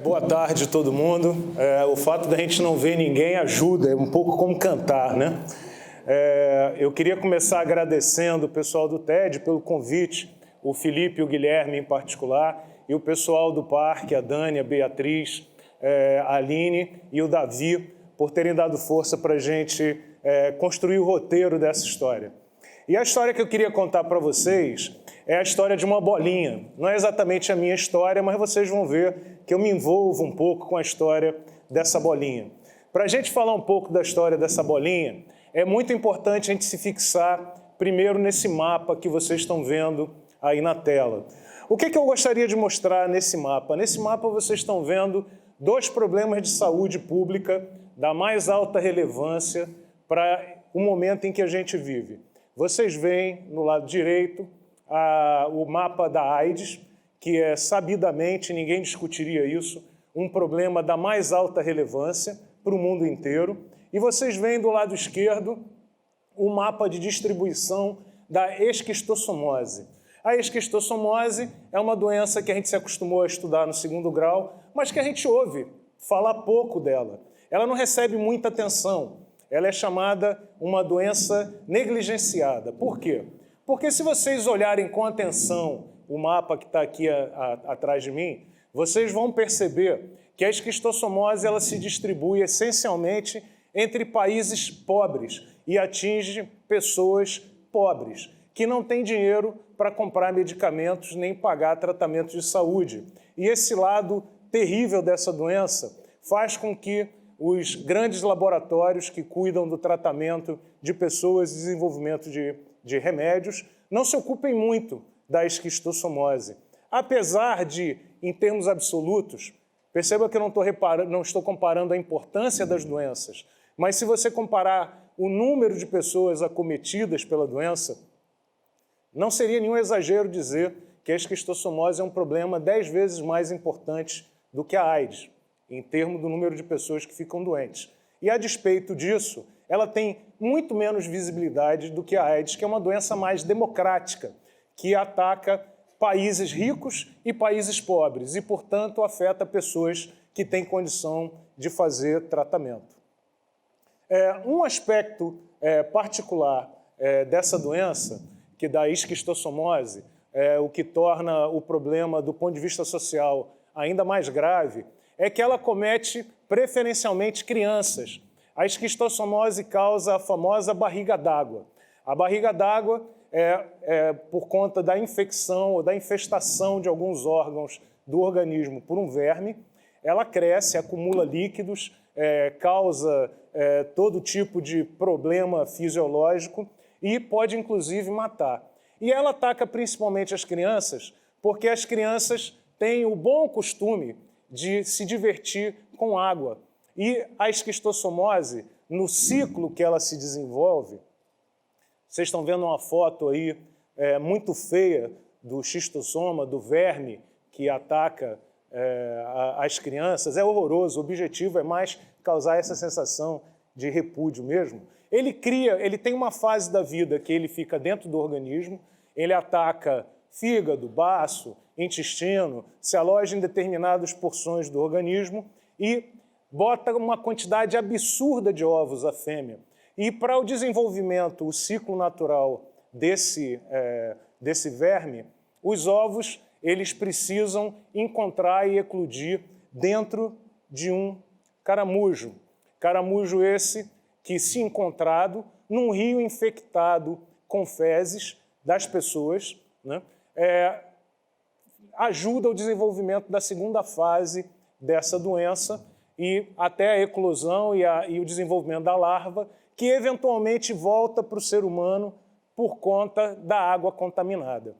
Boa tarde, todo mundo. O fato da gente não ver ninguém ajuda, é um pouco como cantar, né? Eu queria começar agradecendo o pessoal do TED pelo convite, o Felipe e o Guilherme em particular, e o pessoal do parque, a Dani, a Beatriz, a Aline e o Davi, por terem dado força para a gente construir o roteiro dessa história. E a história que eu queria contar para vocês é a história de uma bolinha. Não é exatamente a minha história, mas vocês vão ver que eu me envolvo um pouco com a história dessa bolinha. Para a gente falar um pouco da história dessa bolinha, é muito importante a gente se fixar primeiro nesse mapa que vocês estão vendo aí na tela. O que eu gostaria de mostrar nesse mapa? Nesse mapa vocês estão vendo dois problemas de saúde pública da mais alta relevância para o momento em que a gente vive. Vocês veem no lado direito o mapa da AIDS, que é sabidamente, ninguém discutiria isso, um problema da mais alta relevância para o mundo inteiro. E vocês veem do lado esquerdo o mapa de distribuição da esquistossomose. A esquistossomose é uma doença que a gente se acostumou a estudar no 2º grau, mas que a gente ouve falar pouco dela. Ela não recebe muita atenção. Ela é chamada uma doença negligenciada. Por quê? Porque se vocês olharem com atenção o mapa que está aqui atrás de mim, vocês vão perceber que a esquistossomose ela se distribui essencialmente entre países pobres e atinge pessoas pobres, que não têm dinheiro para comprar medicamentos nem pagar tratamentos de saúde. E esse lado terrível dessa doença faz com que os grandes laboratórios que cuidam do tratamento de pessoas e desenvolvimento de remédios não se ocupem muito da esquistossomose. Apesar de, em termos absolutos, perceba que eu não estou comparando a importância das doenças, mas se você comparar o número de pessoas acometidas pela doença, não seria nenhum exagero dizer que a esquistossomose é um problema 10 vezes mais importante do que a AIDS, em termos do número de pessoas que ficam doentes. E, a despeito disso, ela tem muito menos visibilidade do que a AIDS, que é uma doença mais democrática, que ataca países ricos e países pobres e, portanto, afeta pessoas que têm condição de fazer tratamento. Um aspecto particular dessa doença, que da esquistossomose, o que torna o problema, do ponto de vista social, ainda mais grave, é que ela comete preferencialmente crianças. A esquistossomose causa a famosa barriga d'água. A barriga d'água é por conta da infecção ou da infestação de alguns órgãos do organismo por um verme. Ela cresce, acumula líquidos, causa todo tipo de problema fisiológico e pode, inclusive, matar. E ela ataca principalmente as crianças porque as crianças têm o bom costume de se divertir com água. E a esquistossomose, no ciclo que ela se desenvolve, vocês estão vendo uma foto aí muito feia do xistossoma, do verme que ataca as crianças. É horroroso, o objetivo é mais causar essa sensação de repúdio mesmo. Ele tem uma fase da vida que ele fica dentro do organismo, ele ataca fígado, baço, intestino, se aloja em determinadas porções do organismo e bota uma quantidade absurda de ovos à fêmea. E para o desenvolvimento, o ciclo natural desse verme, os ovos eles precisam encontrar e eclodir dentro de um caramujo. Caramujo esse que, se encontrado num rio infectado com fezes das pessoas, né, ajuda o desenvolvimento da segunda fase dessa doença e até a eclosão e o desenvolvimento da larva, que eventualmente volta para o ser humano por conta da água contaminada.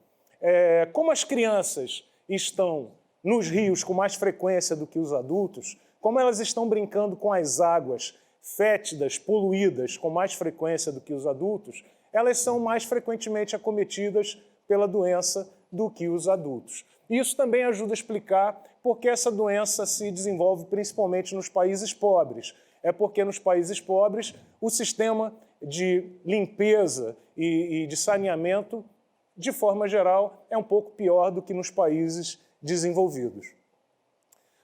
Como as crianças estão nos rios com mais frequência do que os adultos, como elas estão brincando com as águas fétidas, poluídas, com mais frequência do que os adultos, elas são mais frequentemente acometidas pela doença do que os adultos. Isso também ajuda a explicar por que essa doença se desenvolve principalmente nos países pobres. É porque nos países pobres o sistema de limpeza e de saneamento, de forma geral, é um pouco pior do que nos países desenvolvidos.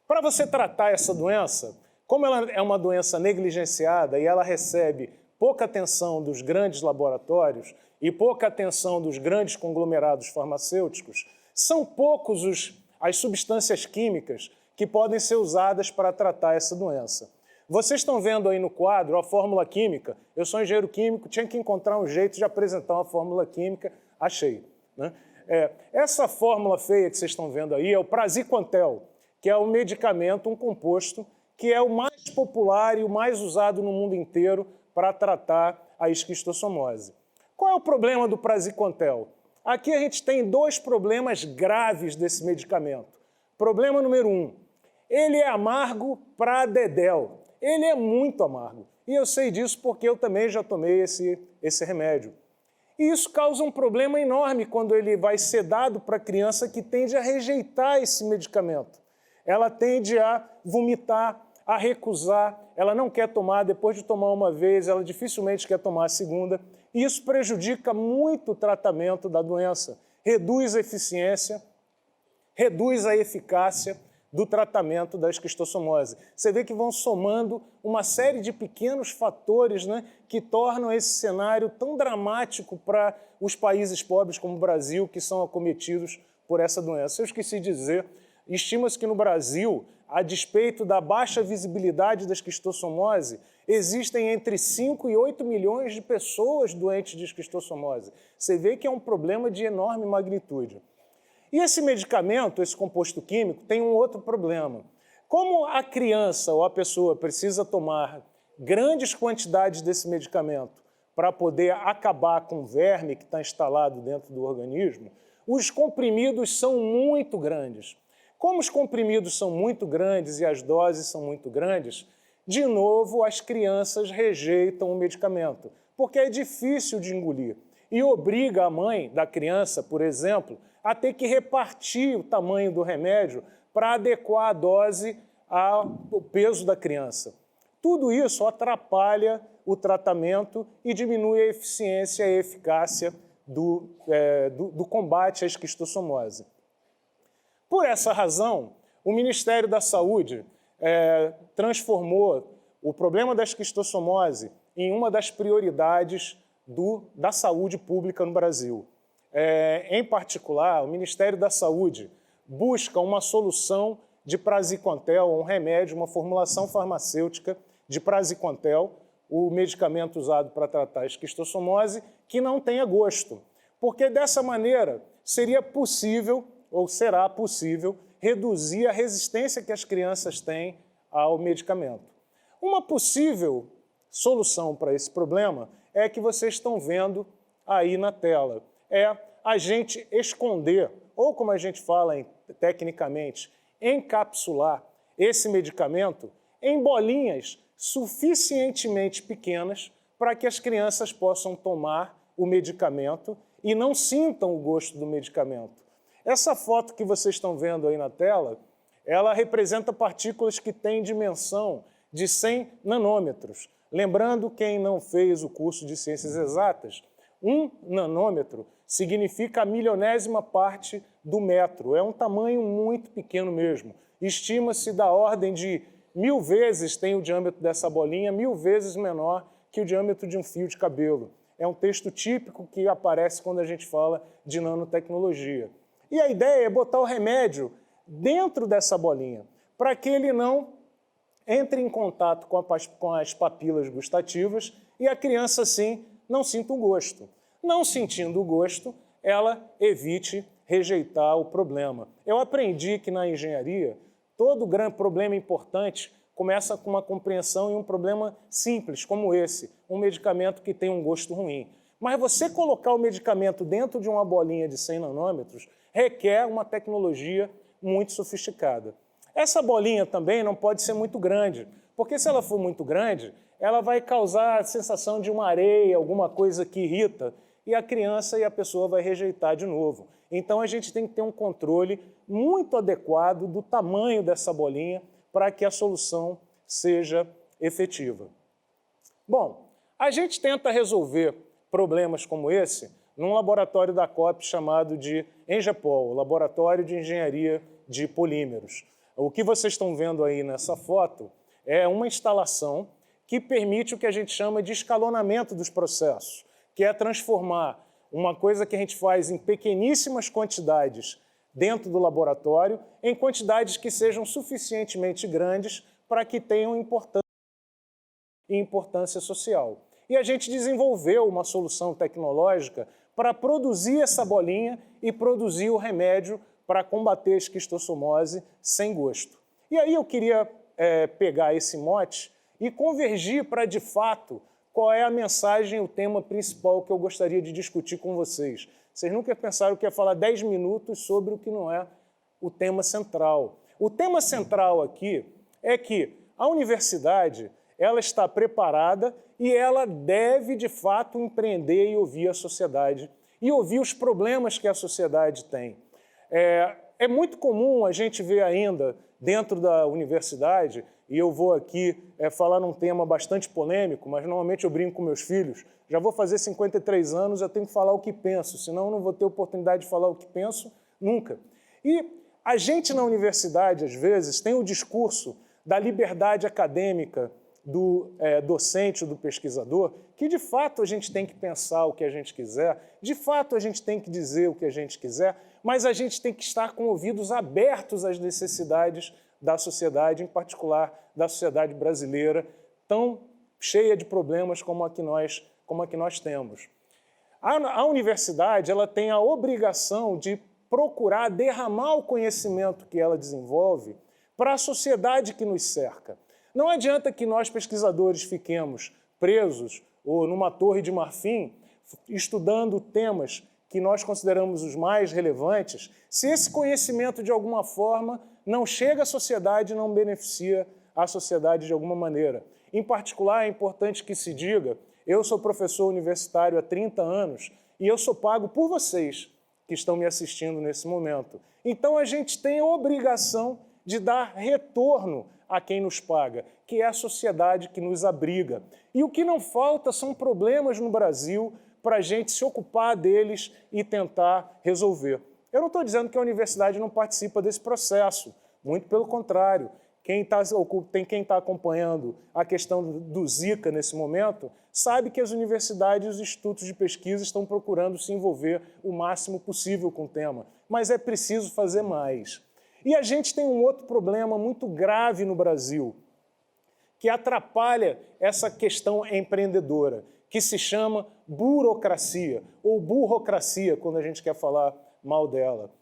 Para você tratar essa doença, como ela é uma doença negligenciada e ela recebe pouca atenção dos grandes laboratórios e pouca atenção dos grandes conglomerados farmacêuticos, são poucos as substâncias químicas que podem ser usadas para tratar essa doença. Vocês estão vendo aí no quadro a fórmula química. Eu sou engenheiro químico, tinha que encontrar um jeito de apresentar uma fórmula química, achei, né? Essa fórmula feia que vocês estão vendo aí é o praziquantel, que é um medicamento, um composto, que é o mais popular e o mais usado no mundo inteiro para tratar a esquistossomose. Qual é o problema do praziquantel? Aqui a gente tem dois problemas graves desse medicamento. Problema número 1, ele é amargo para dedéu. Ele é muito amargo. E eu sei disso porque eu também já tomei esse remédio. E isso causa um problema enorme quando ele vai ser dado para a criança que tende a rejeitar esse medicamento. Ela tende a vomitar, a recusar, ela não quer tomar, depois de tomar uma vez, ela dificilmente quer tomar a segunda. E isso prejudica muito o tratamento da doença, reduz a eficiência, reduz a eficácia do tratamento da esquistossomose. Você vê que vão somando uma série de pequenos fatores, né, que tornam esse cenário tão dramático para os países pobres como o Brasil, que são acometidos por essa doença. Eu esqueci de dizer, estima-se que no Brasil, a despeito da baixa visibilidade da esquistossomose, existem entre 5 e 8 milhões de pessoas doentes de esquistossomose. Você vê que é um problema de enorme magnitude. E esse medicamento, esse composto químico, tem um outro problema. Como a criança ou a pessoa precisa tomar grandes quantidades desse medicamento para poder acabar com o verme que está instalado dentro do organismo, os comprimidos são muito grandes. Como os comprimidos são muito grandes e as doses são muito grandes, de novo as crianças rejeitam o medicamento, porque é difícil de engolir e obriga a mãe da criança, por exemplo, a ter que repartir o tamanho do remédio para adequar a dose ao peso da criança. Tudo isso atrapalha o tratamento e diminui a eficiência e a eficácia do combate à esquistossomose. Por essa razão, o Ministério da Saúde transformou o problema da esquistossomose em uma das prioridades da saúde pública no Brasil. Em particular, o Ministério da Saúde busca uma solução de praziquantel, um remédio, uma formulação farmacêutica de praziquantel, o medicamento usado para tratar a esquistossomose, que não tenha gosto. Porque dessa maneira seria possível, ou será possível, reduzir a resistência que as crianças têm ao medicamento. Uma possível solução para esse problema é que vocês estão vendo aí na tela. É a gente esconder, ou como a gente fala tecnicamente, encapsular esse medicamento em bolinhas suficientemente pequenas para que as crianças possam tomar o medicamento e não sintam o gosto do medicamento. Essa foto que vocês estão vendo aí na tela, ela representa partículas que têm dimensão de 100 nanômetros. Lembrando, quem não fez o curso de Ciências Exatas, 1 nanômetro significa a milionésima parte do metro. É um tamanho muito pequeno mesmo. Estima-se da ordem de 1000 vezes tem o diâmetro dessa bolinha, 1000 vezes menor que o diâmetro de um fio de cabelo. É um texto típico que aparece quando a gente fala de nanotecnologia. E a ideia é botar o remédio dentro dessa bolinha, para que ele não entre em contato com as papilas gustativas e a criança, assim, não sinta o gosto. Não sentindo o gosto, ela evite rejeitar o problema. Eu aprendi que na engenharia, todo grande problema importante começa com uma compreensão e um problema simples, como esse, um medicamento que tem um gosto ruim. Mas você colocar o medicamento dentro de uma bolinha de 100 nanômetros requer uma tecnologia muito sofisticada. Essa bolinha também não pode ser muito grande, porque se ela for muito grande, ela vai causar a sensação de uma areia, alguma coisa que irrita, e a criança e a pessoa vai rejeitar de novo. Então a gente tem que ter um controle muito adequado do tamanho dessa bolinha para que a solução seja efetiva. Bom, a gente tenta resolver problemas como esse num laboratório da COP chamado de Engepol, Laboratório de Engenharia de Polímeros. O que vocês estão vendo aí nessa foto é uma instalação que permite o que a gente chama de escalonamento dos processos, que é transformar uma coisa que a gente faz em pequeníssimas quantidades dentro do laboratório em quantidades que sejam suficientemente grandes para que tenham importância social. E a gente desenvolveu uma solução tecnológica para produzir essa bolinha e produzir o remédio para combater a esquistossomose sem gosto. E aí eu queria pegar esse mote e convergir para, de fato, qual é a mensagem, o tema principal que eu gostaria de discutir com vocês. Vocês nunca pensaram que ia falar 10 minutos sobre o que não é o tema central. O tema central aqui é que a universidade ela está preparada e ela deve, de fato, empreender e ouvir a sociedade e ouvir os problemas que a sociedade tem. É muito comum a gente ver ainda dentro da universidade, e eu vou aqui falar num tema bastante polêmico, mas normalmente eu brinco com meus filhos, já vou fazer 53 anos, eu tenho que falar o que penso, senão eu não vou ter oportunidade de falar o que penso nunca. E a gente na universidade, às vezes, tem o discurso da liberdade acadêmica do docente ou do pesquisador, que de fato a gente tem que pensar o que a gente quiser, de fato a gente tem que dizer o que a gente quiser, mas a gente tem que estar com ouvidos abertos às necessidades da sociedade, em particular da sociedade brasileira, tão cheia de problemas como a que nós temos. A universidade ela tem a obrigação de procurar derramar o conhecimento que ela desenvolve para a sociedade que nos cerca. Não adianta que nós, pesquisadores, fiquemos presos ou numa torre de marfim, estudando temas que nós consideramos os mais relevantes, se esse conhecimento, de alguma forma, não chega à sociedade e não beneficia a sociedade de alguma maneira. Em particular, é importante que se diga, eu sou professor universitário há 30 anos e eu sou pago por vocês que estão me assistindo nesse momento. Então, a gente tem a obrigação de dar retorno a quem nos paga, que é a sociedade que nos abriga. E o que não falta são problemas no Brasil para a gente se ocupar deles e tentar resolver. Eu não estou dizendo que a universidade não participa desse processo, muito pelo contrário. Quem está acompanhando a questão do Zika nesse momento sabe que as universidades e os institutos de pesquisa estão procurando se envolver o máximo possível com o tema, mas é preciso fazer mais. E a gente tem um outro problema muito grave no Brasil, que atrapalha essa questão empreendedora, que se chama burocracia, ou burocracia, quando a gente quer falar mal dela.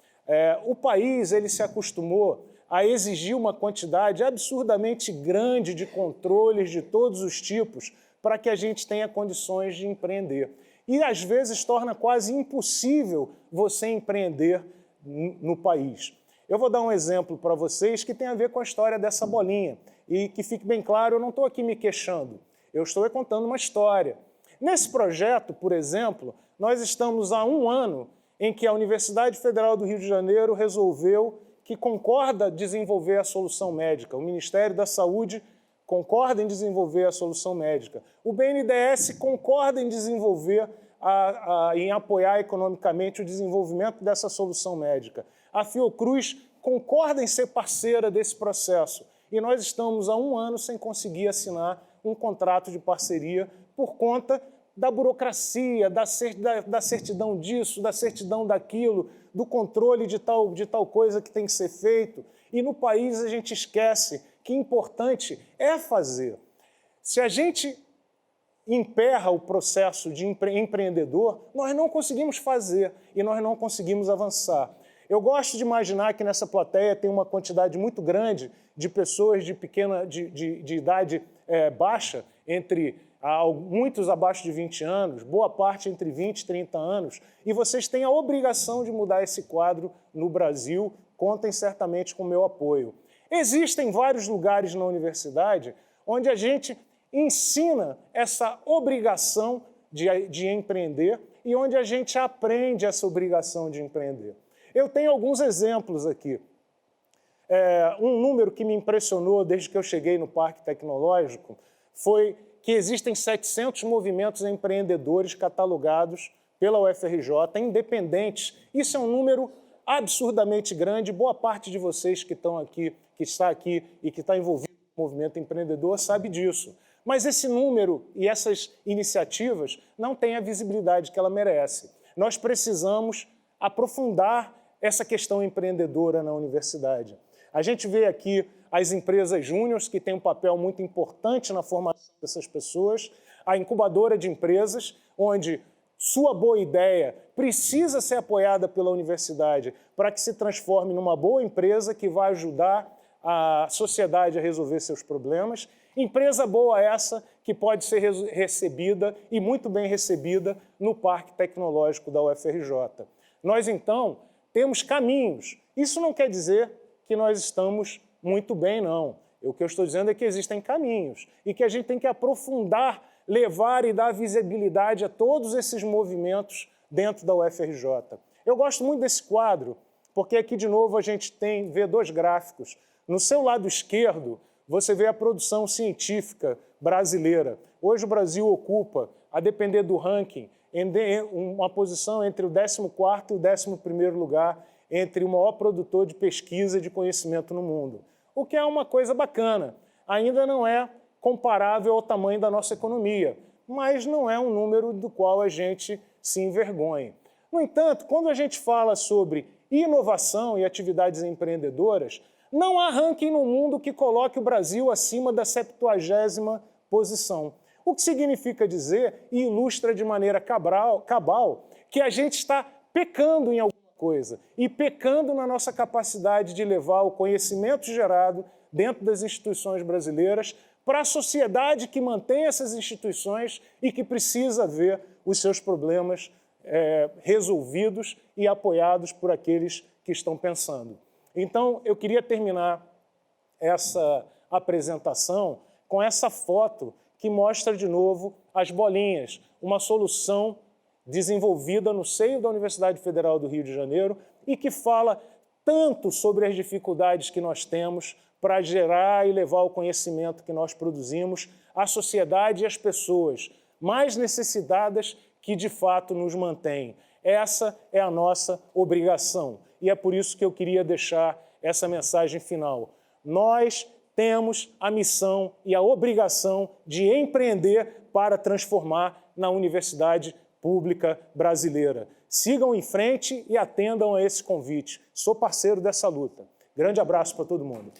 O país ele se acostumou a exigir uma quantidade absurdamente grande de controles de todos os tipos para que a gente tenha condições de empreender. E, às vezes, torna quase impossível você empreender no país. Eu vou dar um exemplo para vocês que tem a ver com a história dessa bolinha. E que fique bem claro, eu não estou aqui me queixando, eu estou contando uma história. Nesse projeto, por exemplo, nós estamos há 1 ano em que a Universidade Federal do Rio de Janeiro resolveu que concorda desenvolver a solução médica. O Ministério da Saúde concorda em desenvolver a solução médica. O BNDES concorda em desenvolver, em apoiar economicamente o desenvolvimento dessa solução médica. A Fiocruz concorda em ser parceira desse processo. E nós estamos há 1 ano sem conseguir assinar um contrato de parceria por conta da burocracia, da certidão disso, da certidão daquilo, do controle de tal coisa que tem que ser feito. E no país a gente esquece que importante é fazer. Se a gente emperra o processo de empreendedor, nós não conseguimos fazer e nós não conseguimos avançar. Eu gosto de imaginar que nessa plateia tem uma quantidade muito grande de pessoas de idade baixa, muitos abaixo de 20 anos, boa parte entre 20 e 30 anos, e vocês têm a obrigação de mudar esse quadro no Brasil, contem certamente com o meu apoio. Existem vários lugares na universidade onde a gente ensina essa obrigação de empreender e onde a gente aprende essa obrigação de empreender. Eu tenho alguns exemplos aqui. Um número que me impressionou desde que eu cheguei no Parque Tecnológico foi que existem 700 movimentos empreendedores catalogados pela UFRJ, independentes. Isso é um número absurdamente grande. Boa parte de vocês que estão aqui, que está aqui e que está envolvido no movimento empreendedor sabe disso. Mas esse número e essas iniciativas não têm a visibilidade que ela merece. Nós precisamos aprofundar essa questão empreendedora na universidade. A gente vê aqui as empresas júniores, que têm um papel muito importante na formação dessas pessoas, a incubadora de empresas, onde sua boa ideia precisa ser apoiada pela universidade para que se transforme numa boa empresa que vai ajudar a sociedade a resolver seus problemas. Empresa boa essa que pode ser recebida, e muito bem recebida, no Parque Tecnológico da UFRJ. Nós, então, temos caminhos. Isso não quer dizer que nós estamos muito bem, não. O que eu estou dizendo é que existem caminhos e que a gente tem que aprofundar, levar e dar visibilidade a todos esses movimentos dentro da UFRJ. Eu gosto muito desse quadro, porque aqui, de novo, a gente vê dois gráficos. No seu lado esquerdo, você vê a produção científica brasileira. Hoje o Brasil ocupa, a depender do ranking, uma posição entre o 14º e o 11º lugar, entre o maior produtor de pesquisa e de conhecimento no mundo. O que é uma coisa bacana. Ainda não é comparável ao tamanho da nossa economia, mas não é um número do qual a gente se envergonhe. No entanto, quando a gente fala sobre inovação e atividades empreendedoras, não há ranking no mundo que coloque o Brasil acima da 70ª posição. O que significa dizer, e ilustra de maneira cabal, que a gente está pecando em alguma coisa, e pecando na nossa capacidade de levar o conhecimento gerado dentro das instituições brasileiras para a sociedade que mantém essas instituições e que precisa ver os seus problemas resolvidos e apoiados por aqueles que estão pensando. Então, eu queria terminar essa apresentação com essa foto que mostra de novo as bolinhas, uma solução desenvolvida no seio da Universidade Federal do Rio de Janeiro e que fala tanto sobre as dificuldades que nós temos para gerar e levar o conhecimento que nós produzimos à sociedade e às pessoas mais necessitadas que de fato nos mantêm. Essa é a nossa obrigação e é por isso que eu queria deixar essa mensagem final. Nós temos a missão e a obrigação de empreender para transformar na universidade pública brasileira. Sigam em frente e atendam a esse convite. Sou parceiro dessa luta. Grande abraço para todo mundo.